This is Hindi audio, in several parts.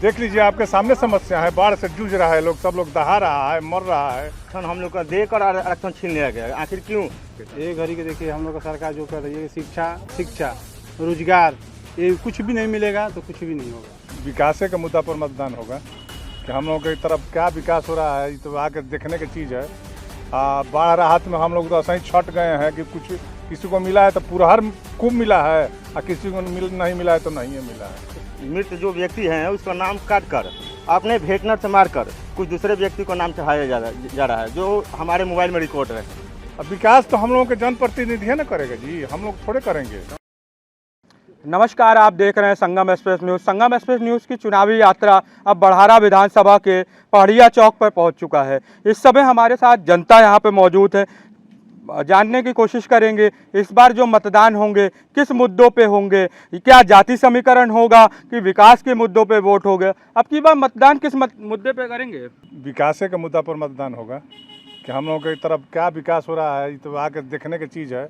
देख लीजिए, आपके सामने समस्या है, बाढ़ से जूझ रहा है लोग, सब लोग दहा रहा है, मर रहा है। हम लोग का देकर आरक्षण छीन लिया गया, आखिर क्यों? ये घड़ी के देखिए हम लोग का सरकार जो कर रही है, शिक्षा रोजगार, ये कुछ भी नहीं मिलेगा तो कुछ भी नहीं होगा। विकास के मुद्दा पर मतदान होगा कि हम लोगों की तरफ क्या विकास हो रहा है, ये तो आके देखने की चीज़ है। बाढ़ राहत में हम लोग तो ऐसा ही छट गए हैं कि कुछ किसी को मिला है तो पुरहर खूब मिला है, और किसी को नहीं मिला है तो नहीं है मिला है। मृत जो व्यक्ति हैं उसका नाम काट कर आपने भेटनर से मारकर कुछ दूसरे व्यक्ति को नाम चढ़ाया जा रहा है, जो हमारे मोबाइल में रिकॉर्ड है। अब विकास तो हम लोगों के जनप्रतिनिधि ना करेगा जी, हम लोग थोड़े करेंगे। नमस्कार, आप देख रहे हैं संगम एक्सप्रेस न्यूज़। संगम एक्सप्रेस न्यूज़ की चुनावी यात्रा अब बड़हारा विधानसभा के पहाड़िया चौक पर पहुंच चुका है। इस समय हमारे साथ जनता यहां पे मौजूद है। जानने की कोशिश करेंगे इस बार जो मतदान होंगे किस मुद्दों पे होंगे, क्या जाति समीकरण होगा कि विकास के मुद्दों पे वोट होगा। अब की बार मतदान किस मुद्दे पे करेंगे? विकास के मुद्दा पर मतदान होगा कि हम लोगों की तरफ क्या विकास हो रहा है, ये तो आके देखने की चीज़ है।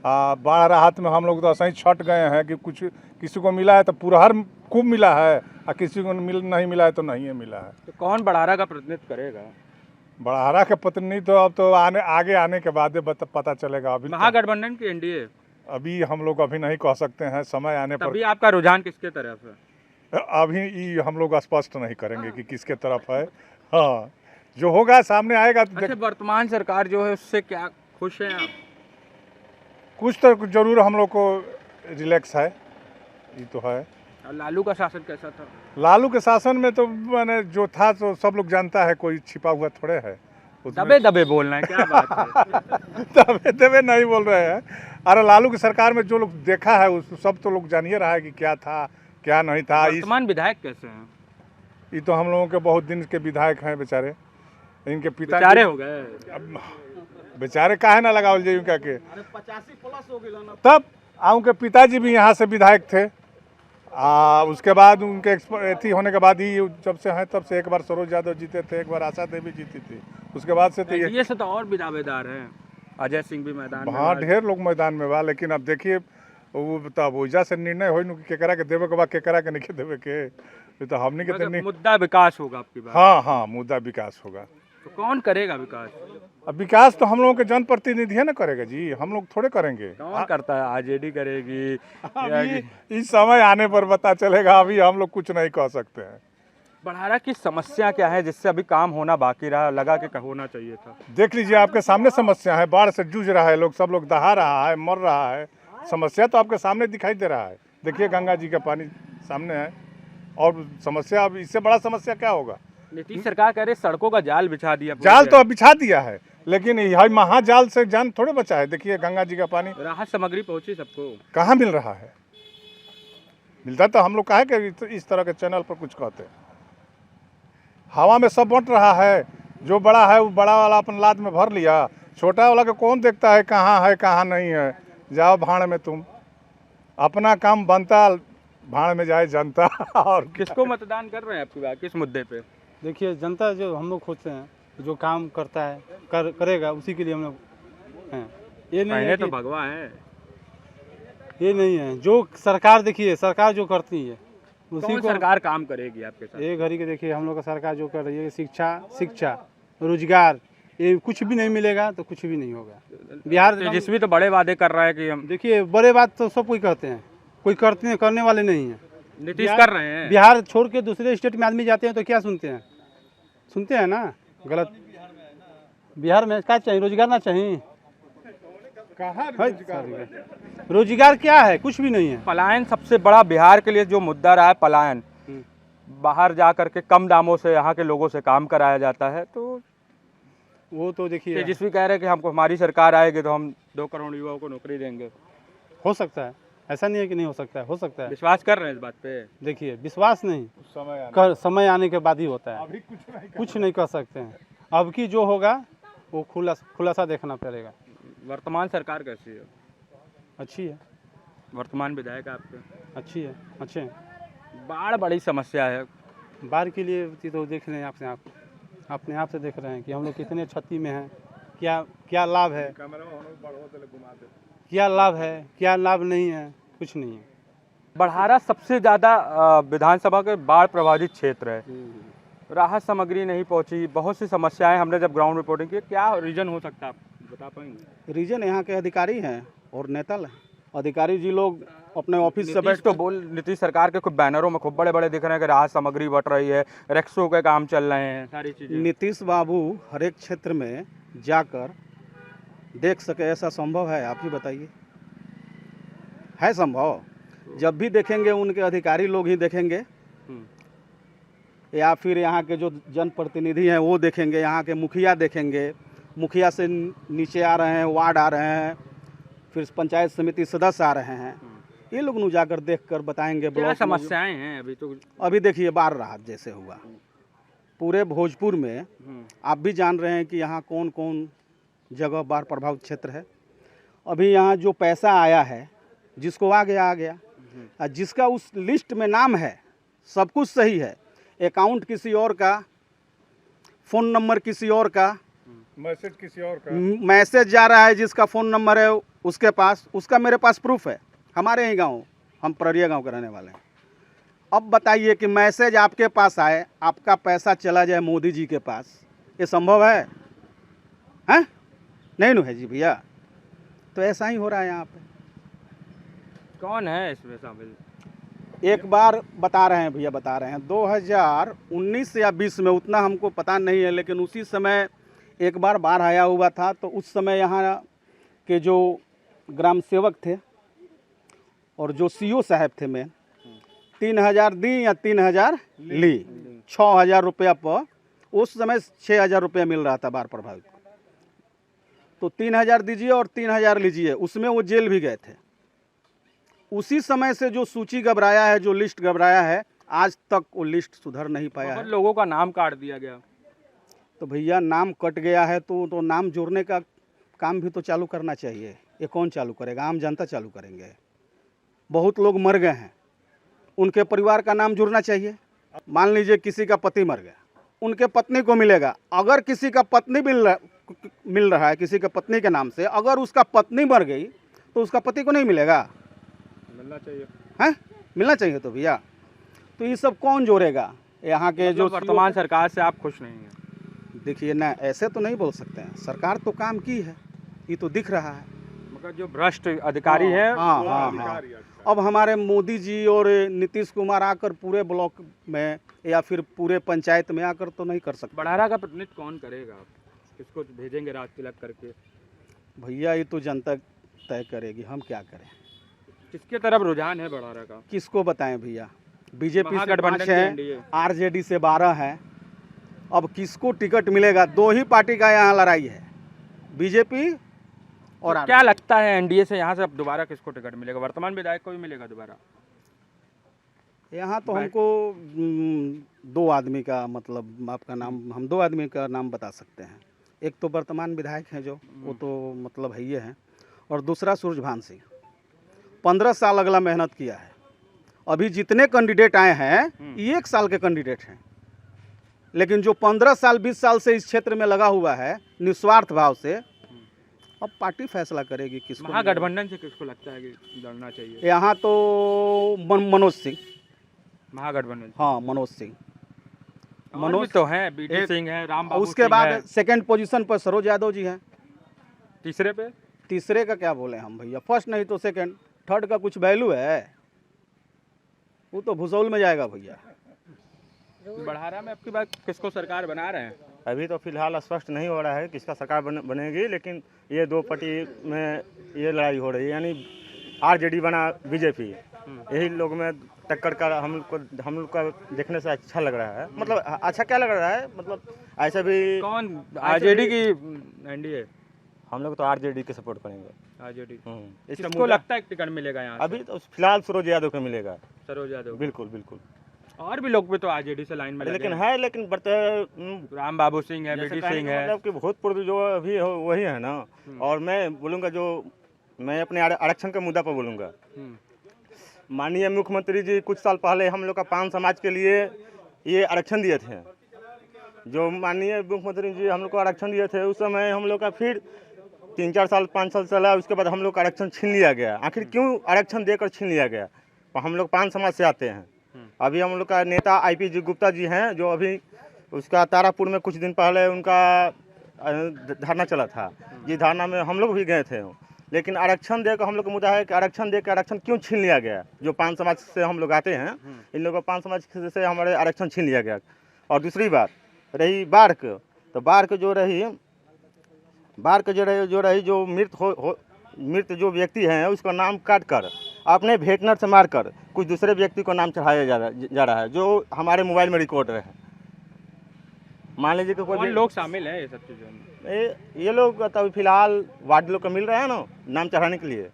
बाढ़ राहत में हम लोग तो ऐसा ही छट गए हैं कि कुछ किसी को मिला है तो पुरहर खूब मिला है, और किसी को नहीं मिला है तो नहीं है मिला है। तो कौन बड़हारा का प्रतिनिधित्व करेगा? बड़हारा के प्रतिनिधि तो अब तो आगे आने के बाद पता चलेगा। अभी महागठबंधन की एनडीए अभी हम लोग अभी नहीं कह सकते हैं, समय आने पर। तभी आपका रुझान किसके तरफ है? अभी हम लोग स्पष्ट नहीं करेंगे कि किसके तरफ है। हाँ, जो होगा सामने आएगा तो अच्छा, वर्तमान सरकार जो है उससे क्या खुश हैं आप? कुछ तो जरूर हम लोग को रिलैक्स है, ये तो है। लालू का शासन कैसा था? लालू के शासन में तो मैंने जो था तो सब लोग जानता है, कोई छिपा हुआ थोड़े है। दबे दबे बोलना है, क्या बात है? दबे दबे नहीं बोल रहे हैं। अरे लालू की सरकार में जो लोग देखा है उस सब तो लोग जानिए रहा है कि क्या था क्या नहीं था। वर्तमान विधायक कैसे हैं? ये तो हम लोगों के बहुत दिन के विधायक हैं बेचारे, इनके पिता बेचारे हो गए। बेचारे काहे ना लगावल जाए उनका के 85+ हो गए ना। तब उनके पिताजी भी यहाँ से विधायक थे। उसके बाद उनके अथी होने के बाद ही जब से हैं तब से एक बार सरोज यादव जीते थे, एक बार आशा देवी जीती थी, उसके बाद से तो ये से तो और भी दावेदार हैं। अजय सिंह भी मैदान में। हाँ, ढेर लोग मैदान में बा, लेकिन अब देखिए वो तब वजह से निर्णय हो केकरा के देवे के बाद केकरा के नहीं देवे के, तो हमने के मुद्दा विकास होगा आपकी बात। हाँ, मुद्दा विकास होगा। तो कौन करेगा विकास? अब विकास तो हम लोगों के जनप्रतिनिधि है ना करेगा जी, हम लोग थोड़े करेंगे। कौन करता है? आरजेडी करेगी? इस समय आने पर पता चलेगा, अभी हम लोग कुछ नहीं कह सकते हैं। बड़हारा की समस्या क्या है जिससे अभी काम होना बाकी रहा, लगा के होना चाहिए था? देख लीजिए, आपके सामने समस्या है, बाढ़ से जूझ रहा है लोग, सब लोग दहा रहा है, मर रहा है। समस्या तो आपके सामने दिखाई दे रहा है, देखिए गंगा जी का पानी सामने है, और समस्या अब इससे बड़ा समस्या क्या होगा। नीतीश सरकार कह रही सड़कों का जाल बिछा दिया। जाल तो अब बिछा दिया है, लेकिन यह महाजाल से जान थोड़े बचा है। देखिए गंगा जी का पानी, राहत सामग्री पहुंची सबको, कहाँ मिल रहा है? मिलता तो हम लोग काहे के इस तरह के चैनल पर कुछ कहते हैं। हवा में सब बंट रहा है, जो बड़ा है वो बड़ा वाला अपन लाद में भर लिया, छोटा वाला के कौन देखता है कहाँ नहीं है। जाओ भाड़ में, तुम अपना काम बनता, भाड़ में जाए जनता। और किसको मतदान कर रहे हैं आपकी बात, किस मुद्दे पे? देखिए जनता जो हम लोग खोजते हैं, जो काम करता है करेगा, उसी के लिए हम लोग हैं। ये नहीं है तो भगवा है, ये नहीं है जो सरकार, देखिए सरकार जो करती है उसी को सरकार काम करेगी आपके साथ। ये घड़ी के देखिए हम लोग का सरकार जो कर रही है, शिक्षा रोजगार, ये कुछ भी नहीं मिलेगा तो कुछ भी नहीं होगा। बिहार तेजस्वी तो बड़े वादे कर रहा है कि हम, देखिए बड़े बात तो सब कोई करते हैं, कोई करने वाले नहीं है। नीतीश कर रहे हैं। बिहार छोड़ के दूसरे स्टेट में आदमी जाते हैं तो क्या सुनते हैं ना गलत। बिहार में क्या चाहिए? रोजगार ना चाहिए? रोजगार क्या है? कुछ भी नहीं है। पलायन सबसे बड़ा बिहार के लिए जो मुद्दा रहा है, पलायन। बाहर जा करके कम दामों से यहाँ के लोगों से काम कराया जाता है, तो वो तो देखिए तेजस्वी कह रहे हैं कि हमको हमारी सरकार आएगी तो हम 2 करोड़ युवाओं को नौकरी देंगे। हो सकता है, ऐसा नहीं है कि नहीं हो सकता है, हो सकता है। विश्वास कर रहे हैं इस बात पे? देखिए विश्वास नहीं, समय आने के बाद ही होता है। अभी कुछ नहीं कर सकते हैं। अब की जो होगा वो खुलासा देखना पड़ेगा। वर्तमान सरकार कैसी है? अच्छी है। वर्तमान विधायक आपके? अच्छी है, अच्छे हैं। बाढ़ बड़ी समस्या है। बाढ़ के लिए तो देख रहे हैं, अपने आप से देख रहे हैं कि हम लोग कितने क्षति में हैं, क्या लाभ है, क्या लाभ नहीं है, कुछ नहीं है। बढ़ारा सबसे ज़्यादा विधानसभा के बाढ़ प्रभावित क्षेत्र है। राहत सामग्री नहीं पहुंची, बहुत सी समस्याएं हमने जब ग्राउंड रिपोर्टिंग की, क्या रीजन हो सकता है आप बता पाएंगे? रीजन यहाँ के अधिकारी हैं और नेता हैं। अधिकारी जी लोग अपने ऑफिस से बैठ तो बोल नीतीश सरकार के खूब बैनरों में खूब बड़े बड़े दिख रहे हैं कि राहत सामग्री बट रही है, रेक्सो के काम चल रहे हैं, सारी चीज़ें। नीतीश बाबू हर एक क्षेत्र में जाकर देख सके, ऐसा संभव है? आप ही बताइए, है संभव? जब भी देखेंगे उनके अधिकारी लोग ही देखेंगे या फिर यहाँ के जो जनप्रतिनिधि हैं वो देखेंगे, यहाँ के मुखिया देखेंगे, मुखिया से नीचे आ रहे हैं, वार्ड आ रहे हैं, फिर पंचायत समिति सदस्य आ रहे हैं, ये लोग नु जाकर देख कर बताएंगे। क्या ब्लॉक समस्याएं हैं अभी तो? अभी देखिए बाढ़ राहत जैसे हुआ पूरे भोजपुर में, आप भी जान रहे हैं कि यहाँ कौन कौन जगह बाढ़ प्रभावित क्षेत्र है। अभी यहाँ जो पैसा आया है, जिसको आ गया और जिसका उस लिस्ट में नाम है, सब कुछ सही है, अकाउंट किसी और का, फ़ोन नंबर किसी और का, मैसेज किसी और का, मैसेज जा रहा है जिसका फ़ोन नंबर है उसके पास, उसका मेरे पास प्रूफ है। हमारे ही गांव, हम पररिया गांव के रहने वाले हैं। अब बताइए कि मैसेज आपके पास आए, आपका पैसा चला जाए मोदी जी के पास, ये संभव है? हैं? नहीं न है जी भैया। तो ऐसा ही हो रहा है यहाँ पे। कौन है इसमें शामिल? एक बार बता रहे हैं भैया, बता रहे हैं 2019 या 20 में, उतना हमको पता नहीं है, लेकिन उसी समय एक बार बाढ़ आया हुआ था। तो उस समय यहाँ के जो ग्राम सेवक थे और जो सीओ साहब थे, मैं 3000 दी या 3000 ली, 6000 रुपया पर, उस समय 6000 रुपया मिल रहा था बाढ़ प्रभावित को। तो 3000 दीजिए और 3000 लीजिए, उसमें वो जेल भी गए थे। उसी समय से जो सूची घबराया है, जो लिस्ट घबराया है, आज तक वो लिस्ट सुधर नहीं पाया है। लोगों का नाम काट दिया गया। तो भैया नाम कट गया है तो नाम जोड़ने का काम भी तो चालू करना चाहिए। ये कौन चालू करेगा? आम जनता चालू करेंगे। बहुत लोग मर गए हैं, उनके परिवार का नाम जुड़ना चाहिए। मान लीजिए किसी का पति मर गया, उनके पत्नी को मिलेगा। अगर किसी का पत्नी मिल रहा है किसी के पत्नी के नाम से, अगर उसका पत्नी मर गई तो उसका पति को नहीं मिलेगा? मिलना चाहिए, हैं? मिलना चाहिए। तो भैया तो ये सब कौन जोड़ेगा? यहाँ के जो वर्तमान सरकार से आप खुश नहीं हैं? देखिए ना, ऐसे तो नहीं बोल सकते हैं। सरकार तो काम की है, ये तो दिख रहा है। मगर जो भ्रष्ट अधिकारी हैं, हाँ। अब हमारे मोदी जी और नीतीश कुमार आकर पूरे ब्लॉक में या फिर पूरे पंचायत में आकर तो नहीं कर सकते। बढ़ारा का प्रतिनिधित्व कौन करेगा? किसको भेजेंगे राज तिलक करके? भैया ये तो जनता तय करेगी, हम क्या करें। किसके तरफ रुझान है बढ़ारा का? किसको बताएं भैया? बीजेपी से 5 महागठबंधन की है, एनडीए। आरजेडी से 12 है। अब किसको टिकट मिलेगा? 2 ही पार्टी का यहाँ लड़ाई है, बीजेपी और तो क्या लगता है एनडीए से यहाँ से अब दोबारा किसको टिकट मिलेगा? वर्तमान विधायक को भी मिलेगा दोबारा? यहाँ तो हमको 2 आदमी का, मतलब आपका नाम, हम 2 आदमी का नाम बता सकते हैं। एक तो वर्तमान विधायक हैं जो, वो तो मतलब है ही है, और दूसरा सूरजभान सिंह। 15 साल अगला मेहनत किया है। अभी जितने कैंडिडेट आए हैं ये 1 साल के कैंडिडेट हैं, लेकिन जो 15 साल 20 साल से इस क्षेत्र में लगा हुआ है निस्वार्थ भाव से, अब पार्टी फैसला करेगी किसको। महागठबंधन से किसको लगता है कि लड़ना चाहिए? यहाँ तो मनोज सिंह, महागठबंधन। हाँ मनोज सिंह। मनोज तो हैं, बीडी सिंह है, राम बाबू उसके सिंह बाद है। सेकंड पोजीशन पर सरोज यादव जी हैं। तीसरे पे? तीसरे का क्या बोले हम भैया, फर्स्ट नहीं तो सेकंड, थर्ड का कुछ वैल्यू है? वो तो भूसौल में जाएगा भैया। बढ़ारा में आपकी बात किसको सरकार बना रहे हैं? अभी तो फिलहाल स्पष्ट नहीं हो रहा है किसका सरकार बनेगी, लेकिन ये 2 पार्टी में ये लड़ाई हो रही है, यानी आरजेडी बना बीजेपी, यही लोग में टक्कर का हम लोग का देखने से अच्छा लग रहा है। मतलब अच्छा क्या लग रहा है, मतलब ऐसा भी कौन आरजेडी की एनडीए? हम लोग तो आरजेडी के सपोर्ट करेंगे। आरजेडी। इसका किसको लगता है टिकट मिलेगा यहाँ से? अभी तो फिलहाल सरोज यादव को मिलेगा। सरोज यादव? बिल्कुल बिल्कुल। और भी लोग भी तो आरजेडी से लाइन में लगे लेकिन हैं। है, लेकिन राम बाबू सिंह है, बीडी सिंह है, मतलब कि भूतपूर्व जो अभी वही है ना। और मैं बोलूँगा, जो मैं अपने आरक्षण के मुद्दा पर बोलूँगा, माननीय मुख्यमंत्री जी कुछ साल पहले हम लोग का पान समाज के लिए ये आरक्षण दिए थे। जो माननीय मुख्यमंत्री जी हम लोग को आरक्षण दिए थे, उस समय हम लोग का फिर 3-4 साल 5 साल चला, उसके बाद हम लोग का आरक्षण छीन लिया गया। आखिर क्यों आरक्षण देकर छीन लिया गया? हम लोग 5 समाज से आते हैं। अभी हम लोग का नेता आईपी जी गुप्ता जी हैं, जो अभी उसका तारापुर में कुछ दिन पहले उनका धरना चला था। जिस धरना में हम लोग भी गए थे, लेकिन आरक्षण देकर हम लोग का मुद्दा है कि आरक्षण देकर आरक्षण क्यों छीन लिया गया। जो 5 समाज से हम लोग आते हैं, इन लोगों का 5 समाज से हमारे आरक्षण छीन लिया गया। और दूसरी बात रही बाढ़ की, तो बाढ़ की जो रही जो मृत जो व्यक्ति हैं उसका नाम काट कर अपने भेटनर से मारकर कुछ दूसरे व्यक्ति को नाम चढ़ाया जा रहा है, जो हमारे मोबाइल में रिकॉर्ड है। मान लीजिए कि कौन कोई लोग शामिल हैं ये सब चीज़ों में? ये लोग तो फिलहाल वार्ड लोग को मिल रहा है ना नाम चढ़ाने के लिए,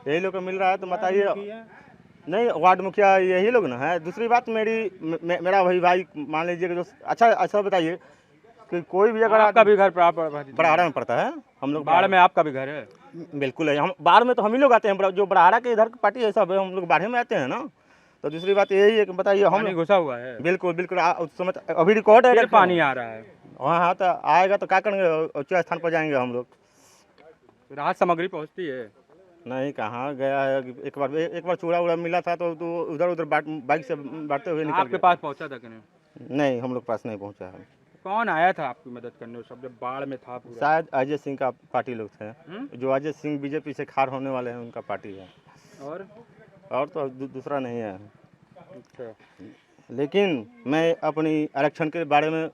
यही लोग को मिल रहा है। तो बताइए, नहीं वार्ड मुखिया यही लोग ना है। दूसरी बात मेरा भाई मान लीजिए कि जो अच्छा बताइए कि कोई भी अगर आपका भी घर बड़ाड़ा में पड़ता है, हम लोग बाढ़ में आपका भी घर है? बिल्कुल है। हम बाढ़ में तो हम ही लोग आते हैं, जो बड़ाड़ा के इधर की पार्टी है सब हम लोग बाढ़ में आते हैं ना। तो दूसरी बात यही है कि बताइए, हम घुसा हुआ है? बिल्कुल बिल्कुल उस समय अभी रिकॉर्ड है, पानी आ रहा है। हाँ तो आएगा तो क्या करेंगे, ऊंचे स्थान पर जाएंगे हम लोग। राहत सामग्री पहुंचती है? नहीं, कहाँ गया है। एक बार चूड़ा उड़ा मिला था तो उधर बाइक से बांटते हुए निकल आपके पास पहुंचा था कि नहीं? नहीं, हम लोग पास नहीं पहुंचा है। कौन आया था आपकी मदद करने सब जब बाढ़ में था पूरा? शायद अजय सिंह का पार्टी लोग थे, जो अजय सिंह बीजेपी से खार होने वाले हैं, उनका पार्टी है। और तो दूसरा नहीं है। अच्छा। लेकिन मैं अपनी आरक्षण के बारे में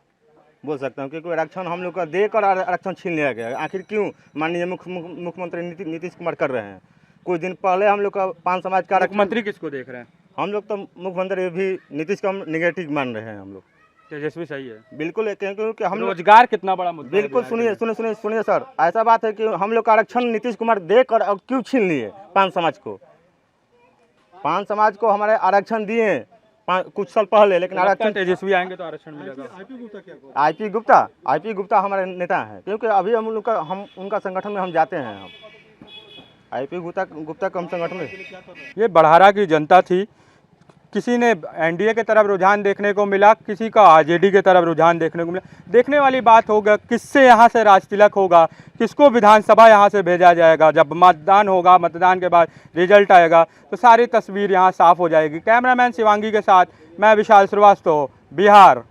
बोल सकता हूँ, क्योंकि आरक्षण हम लोग का देकर आरक्षण छीन लिया गया। आखिर क्यों माननीय मुख्यमंत्री नीतीश कुमार कर रहे हैं। कुछ दिन पहले हम लोग का 5 समाज का मुख्यमंत्री किसको देख रहे हैं? हम लोग तो मुख्यमंत्री भी नीतीश का निगेटिव मान रहे हैं। हम लोग तेजस्वी सही है? बिल्कुल, क्योंकि हम रोजगार कितना बड़ा मुद्दा है? बिल्कुल सुनिए सर, ऐसा बात है कि हम लोग का आरक्षण नीतीश कुमार देकर अब क्यों छीन लिए 5 समाज को। 5 समाज को हमारे आरक्षण दिए कुछ साल पहले, लेकिन आरक्षण तेजस्वी आएंगे तो आरक्षण मिलेगा। आईपी गुप्ता हमारे नेता हैं, क्योंकि अभी हम उनका संगठन में हम जाते हैं। हम आईपी गुप्ता कम संगठन में। ये बड़हारा की जनता थी। किसी ने एनडीए की तरफ रुझान देखने को मिला, किसी का आरजेडी की तरफ रुझान देखने को मिला। देखने वाली बात होगा किससे यहाँ से राजतिलक होगा, किसको विधानसभा यहाँ से भेजा जाएगा। जब मतदान होगा, मतदान के बाद रिजल्ट आएगा तो सारी तस्वीर यहाँ साफ हो जाएगी। कैमरामैन शिवांगी के साथ मैं विशाल श्रीवास्तव, बिहार।